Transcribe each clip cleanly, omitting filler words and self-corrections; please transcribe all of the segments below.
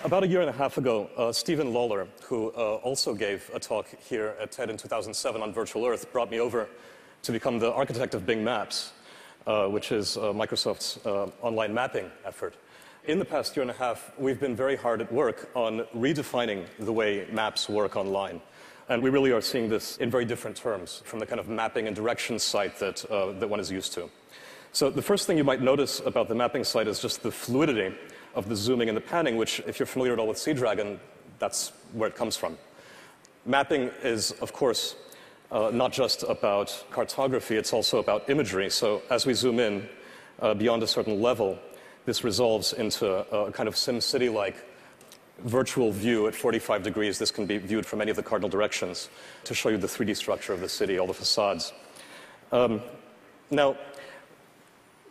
About a year and a half ago, Stephen Lawler, who also gave a talk here at TED in 2007 on Virtual Earth, brought me over to become the architect of Bing Maps, which is Microsoft's online mapping effort. In the past year and a half, we've been very hard at work on redefining the way maps work online. And we really are seeing this in very different terms from the kind of mapping and directions site that one is used to. So the first thing you might notice about the mapping site is just the fluidity of the zooming and the panning, which, if you're familiar at all with Seadragon, that's where it comes from. Mapping is, of course, not just about cartography, it's also about imagery. So as we zoom in beyond a certain level, this resolves into a kind of SimCity-like virtual view at 45 degrees. This can be viewed from any of the cardinal directions to show you the 3D structure of the city, all the facades. Now,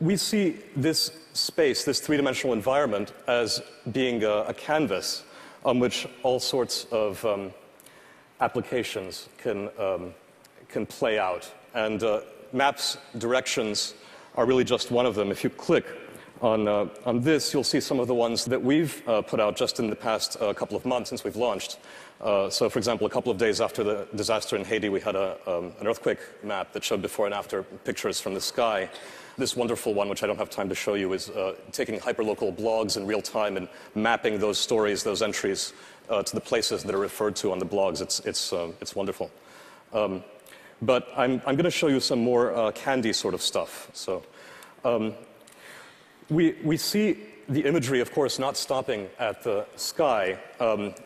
we see this space, this three-dimensional environment, as being a canvas on which all sorts of applications can play out. And maps directions are really just one of them. If you click on this, you'll see some of the ones that we've put out just in the past couple of months since we've launched. So, for example, a couple of days after the disaster in Haiti, we had an earthquake map that showed before and after pictures from the sky. This wonderful one, which I don't have time to show you, is taking hyperlocal blogs in real time and mapping those stories, those entries, to the places that are referred to on the blogs. It's wonderful. But I'm going to show you some more candy sort of stuff. So we see the imagery, of course, not stopping at the sky.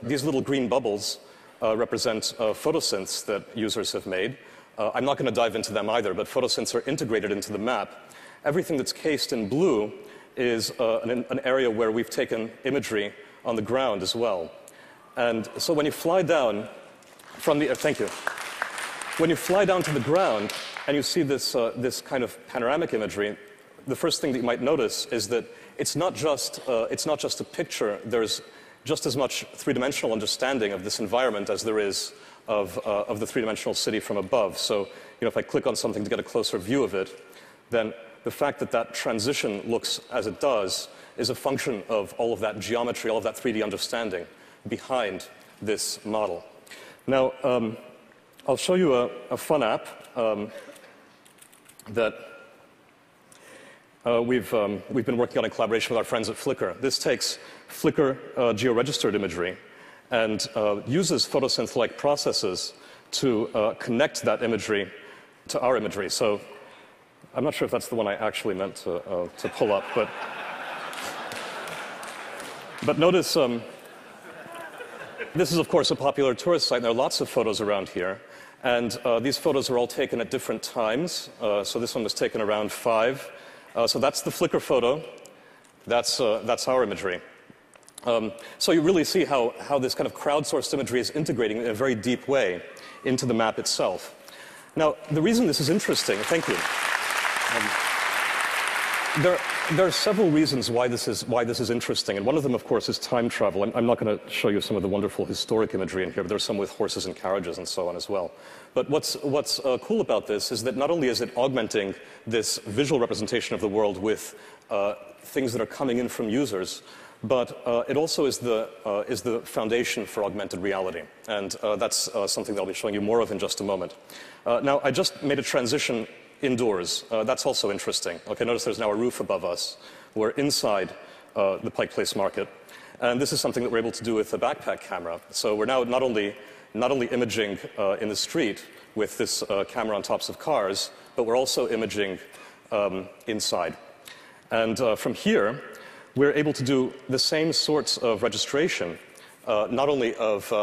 These little green bubbles represent photosynths that users have made. I'm not going to dive into them either, but photosynths are integrated into the map. Everything that's cased in blue is an area where we've taken imagery on the ground as well. And so when you fly down from the thank you. When you fly down to the ground and you see this kind of panoramic imagery, the first thing that you might notice is that it's not just a picture. There's just as much three-dimensional understanding of this environment as there is of the three-dimensional city from above. So, if I click on something to get a closer view of it, then the fact that that transition looks as it does is a function of all of that geometry, all of that 3D understanding behind this model. Now, I'll show you a fun app that we've been working on in collaboration with our friends at Flickr. This takes Flickr geo-registered imagery and uses photosynth-like processes to connect that imagery to our imagery. So I'm not sure if that's the one I actually meant to pull up, but notice this is, of course, a popular tourist site, and there are lots of photos around here. And these photos are all taken at different times. So this one was taken around 5. So that's the Flickr photo. That's our imagery. So you really see how this kind of crowdsourced imagery is integrating in a very deep way into the map itself. Now, the reason this is interesting, thank you. There are several reasons why this is interesting, and one of them, of course, is time travel. I'm not going to show you some of the wonderful historic imagery in here, but there's some with horses and carriages and so on as well. But what's cool about this is that not only is it augmenting this visual representation of the world with things that are coming in from users, but it also is the foundation for augmented reality, and that's something that I'll be showing you more of in just a moment. Now, I just made a transition indoors. That's also interesting. Okay, notice there's now a roof above us. We're inside the Pike Place Market, and this is something that we're able to do with a backpack camera. So we're now not only imaging in the street with this camera on tops of cars, but we're also imaging inside. And from here, we're able to do the same sorts of registration, not only of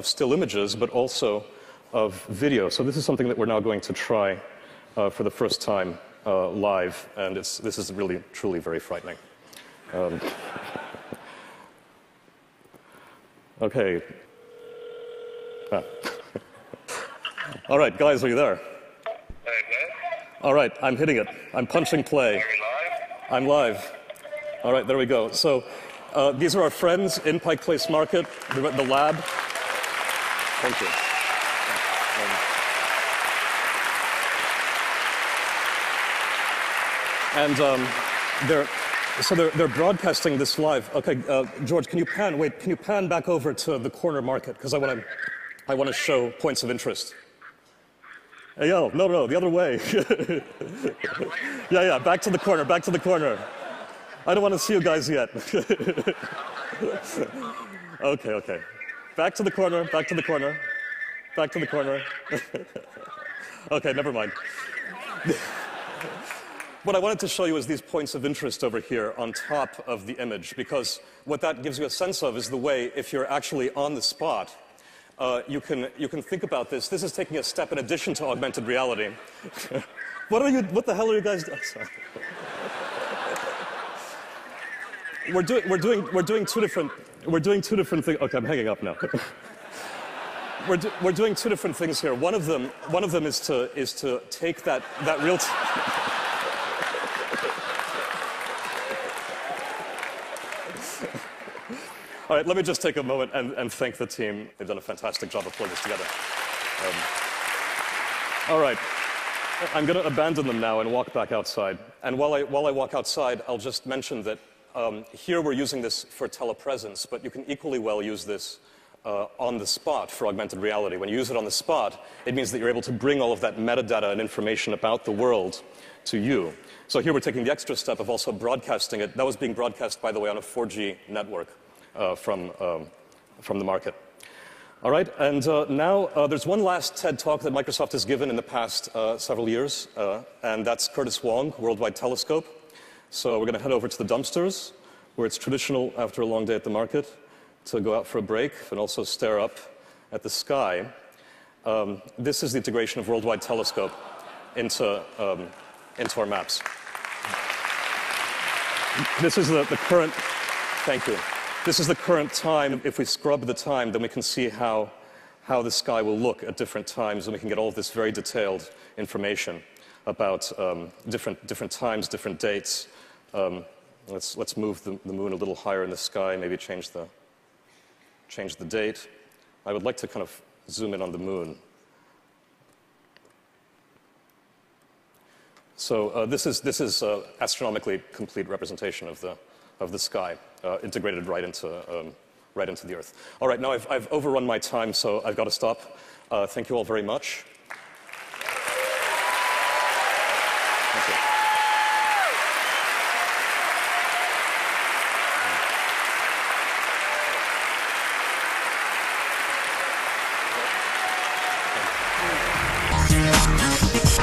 still images, but also of video. So this is something that we're now going to try for the first time live, and this is really, truly very frightening. Okay. All right, guys, are you there? All right, I'm hitting it. I'm punching play. Are you live? I'm live. All right, there we go. So these are our friends in Pike Place Market, the lab. Thank you. And So they're broadcasting this live. Okay, George, can you pan? Wait, can you pan back over to the corner market? Because I want to show points of interest. Hey, yo, no, the other way. Yeah, back to the corner, back to the corner. I don't want to see you guys yet. Okay. Back to the corner, back to the corner, back to the corner. Okay, never mind. What I wanted to show you is these points of interest over here on top of the image, because what that gives you a sense of is the way, if you're actually on the spot, you can think about this. This is taking a step in addition to augmented reality. What the hell are you guys doing? We're doing two different things. Okay, I'm hanging up now. We're doing two different things here. One of them is to take that real. All right, let me just take a moment and thank the team. They've done a fantastic job of pulling this together. All right, I'm going to abandon them now and walk back outside. And while I walk outside, I'll just mention that here we're using this for telepresence, but you can equally well use this on the spot for augmented reality. When you use it on the spot, it means that you're able to bring all of that metadata and information about the world to you. So here we're taking the extra step of also broadcasting it. That was being broadcast, by the way, on a 4G network from the market. All right, and now there's one last TED Talk that Microsoft has given in the past several years, and that's Curtis Wong, Worldwide Telescope. So we're going to head over to the dumpsters, where it's traditional after a long day at the market to go out for a break and also stare up at the sky. This is the integration of Worldwide Telescope into our maps. This is the current, thank you. This is the current time. If we scrub the time, then we can see how the sky will look at different times, and we can get all of this very detailed information about different times, different dates. Let's move the moon a little higher in the sky, maybe change the date. I would like to kind of zoom in on the moon. So this is astronomically complete representation of the sky, integrated right into the Earth. All right, now I've overrun my time, so I've got to stop. Thank you all very much. Thank you.